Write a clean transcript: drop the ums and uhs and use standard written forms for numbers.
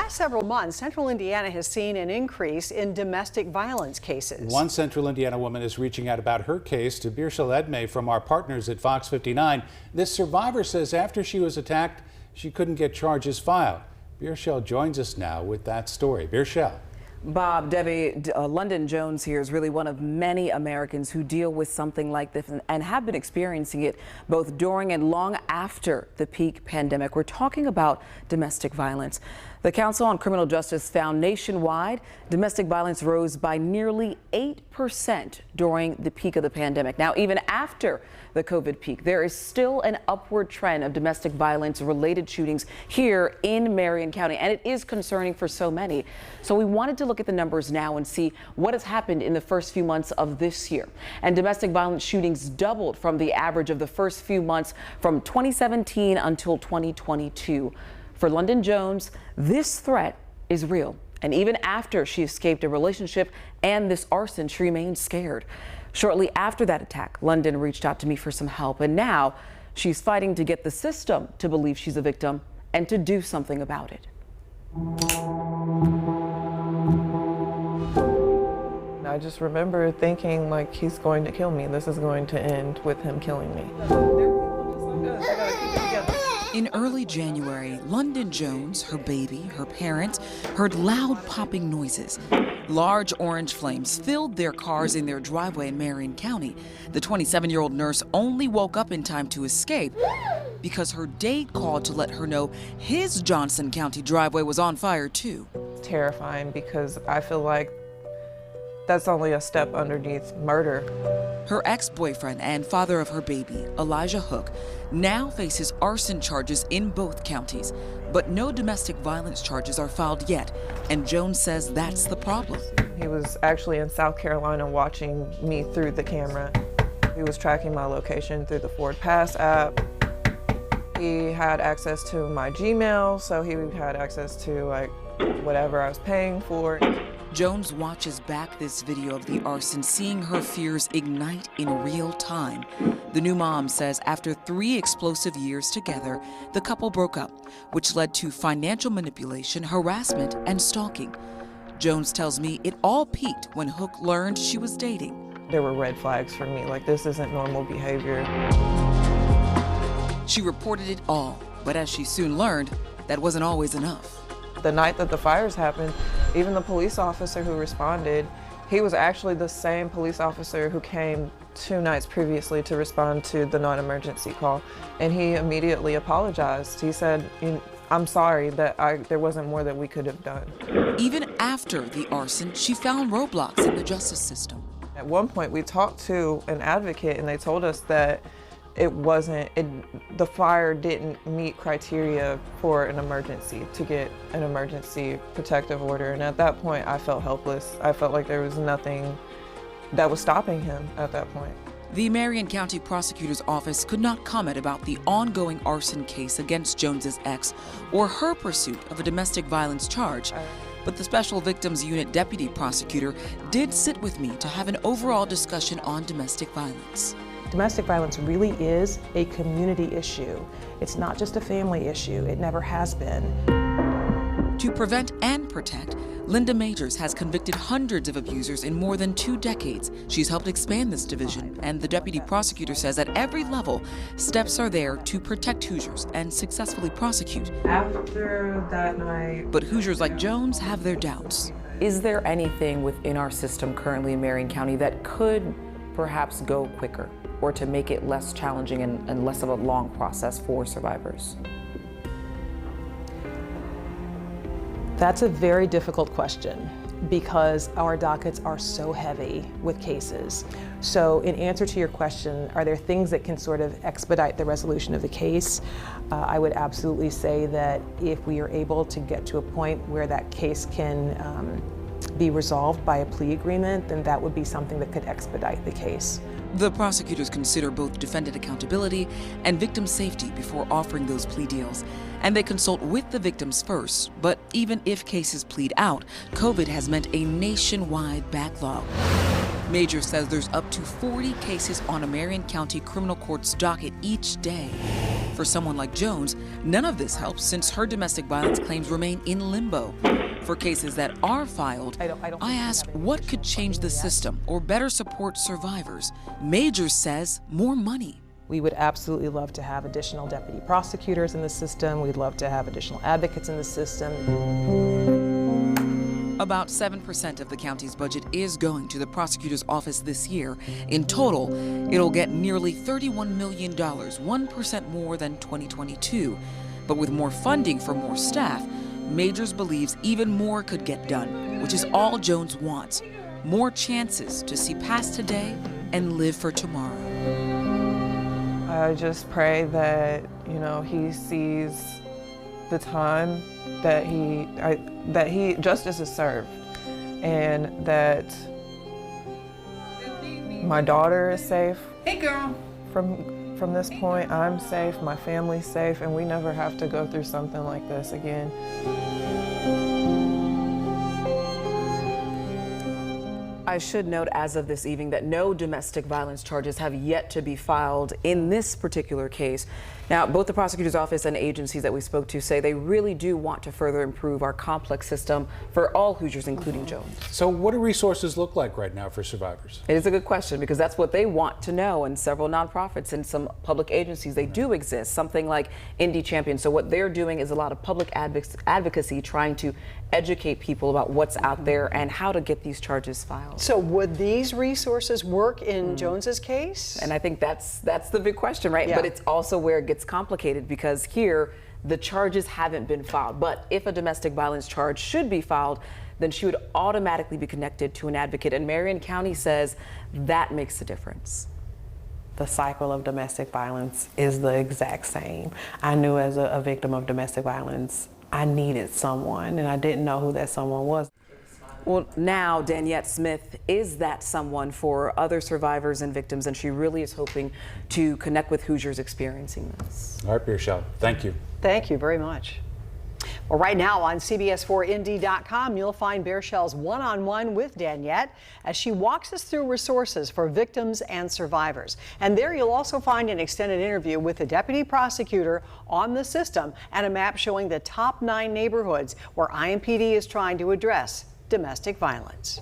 last several months, Central Indiana has seen an increase in domestic violence cases. One Central Indiana woman is reaching out about her case to Birshel Edmeh from our partners at Fox 59. This survivor says after she was attacked, she couldn't get charges filed. Birshel joins us now with that story. Birshel. Bob, Debbie, London Jones here is really one of many Americans who deal with something like this and have been experiencing it both during and long after the peak pandemic. We're talking about domestic violence. The Council on Criminal Justice found nationwide domestic violence rose by nearly 8% during the peak of the pandemic. Now, even after the COVID peak, there is still an upward trend of domestic violence related shootings here in Marion County, and it is concerning for so many. So we wanted to look at the numbers now and see what has happened in the first few months of this year. And domestic violence shootings doubled from the average of the first few months from 2017 until 2022. For London Jones, this threat is real. And even after she escaped a relationship and this arson, she remained scared. Shortly after that attack, London reached out to me for some help. And now she's fighting to get the system to believe she's a victim and to do something about it. I just remember thinking, like, he's going to kill me. This is going to end with him killing me. In early January, London Jones, her baby, her parents, heard loud popping noises. Large orange flames filled their cars in their driveway in Marion County. The 27-year-old nurse only woke up in time to escape because her date called to let her know his Johnson County driveway was on fire too. Terrifying, because I feel like that's only a step underneath murder. Her ex-boyfriend and father of her baby, Elijah Hook, now faces arson charges in both counties, but no domestic violence charges are filed yet, and Jones says that's the problem. He was actually in South Carolina watching me through the camera. He was tracking my location through the Ford Pass app. He had access to my Gmail, so he had access to like whatever I was paying for. Jones watches back this video of the arson, seeing her fears ignite in real time. The new mom says after 3 explosive years together, the couple broke up, which led to financial manipulation, harassment, and stalking. Jones tells me it all peaked when Hook learned she was dating. There were red flags for me, like this isn't normal behavior. She reported it all, but as she soon learned, that wasn't always enough. The night that the fires happened, even the police officer who responded, he was actually the same police officer who came 2 nights previously to respond to the non-emergency call. And he immediately apologized. He said, I'm sorry that there wasn't more that we could have done. Even after the arson, she found roadblocks in the justice system. At one point, we talked to an advocate and they told us that the fire didn't meet criteria for an emergency, to get an emergency protective order. And at that point, I felt helpless. I felt like there was nothing that was stopping him at that point. The Marion County Prosecutor's Office could not comment about the ongoing arson case against Jones's ex or her pursuit of a domestic violence charge. But the Special Victims Unit Deputy Prosecutor did sit with me to have an overall discussion on domestic violence. Domestic violence really is a community issue. It's not just a family issue. It never has been. To prevent and protect, Linda Majors has convicted hundreds of abusers in more than 2 decades. She's helped expand this division, and the deputy prosecutor says at every level, steps are there to protect Hoosiers and successfully prosecute. After that night... But Hoosiers like Jones have their doubts. Is there anything within our system currently in Marion County that could perhaps go quicker, or to make it less challenging and less of a long process for survivors? That's a very difficult question because our dockets are so heavy with cases. So in answer to your question, are there things that can sort of expedite the resolution of the case? I would absolutely say that if we are able to get to a point where that case can be resolved by a plea agreement, then that would be something that could expedite the case. The prosecutors consider both defendant accountability and victim safety before offering those plea deals, and they consult with the victims first. But even if cases plead out, COVID has meant a nationwide backlog. Major says there's up to 40 cases on a Marion County criminal court's docket each day. For someone like Jones, none of this helps since her domestic violence claims remain in limbo. For cases that are filed, I asked what could change the system or better support survivors. Majors says more money. We would absolutely love to have additional deputy prosecutors in the system. We'd love to have additional advocates in the system. About 7% of the county's budget is going to the prosecutor's office this year. In total, it'll get nearly $31 million, 1% more than 2022. But with more funding for more staff, Majors believes even more could get done, which is all Jones wants. More chances to see past today and live for tomorrow. I just pray that, he sees the time that justice is served, and that my daughter is safe. Hey, girl. From this point, I'm safe, my family's safe, and we never have to go through something like this again. I should note as of this evening that no domestic violence charges have yet to be filed in this particular case. Now, both the prosecutor's office and agencies that we spoke to say they really do want to further improve our complex system for all Hoosiers, including Jones. So what do resources look like right now for survivors? It is a good question because that's what they want to know, and several nonprofits and some public agencies, they do exist, something like Indie Champion. So what they're doing is a lot of public advocacy, trying to educate people about what's out there and how to get these charges filed. So would these resources work in Jones's case? And I think that's the big question, right? Yeah. But it's also where it gets complicated because here the charges haven't been filed. But if a domestic violence charge should be filed, then she would automatically be connected to an advocate. And Marion County says that makes a difference. The cycle of domestic violence is the exact same. I knew as a victim of domestic violence, I needed someone, and I didn't know who that someone was. Well, now Daniette Smith is that someone for other survivors and victims, and she really is hoping to connect with Hoosiers experiencing this. All right, Beershell, thank you. Thank you very much. Well, right now on CBS4ND.com, you'll find Beershell's one-on-one with Daniette as she walks us through resources for victims and survivors. And there you'll also find an extended interview with the deputy prosecutor on the system and a map showing the top 9 neighborhoods where IMPD is trying to address domestic violence.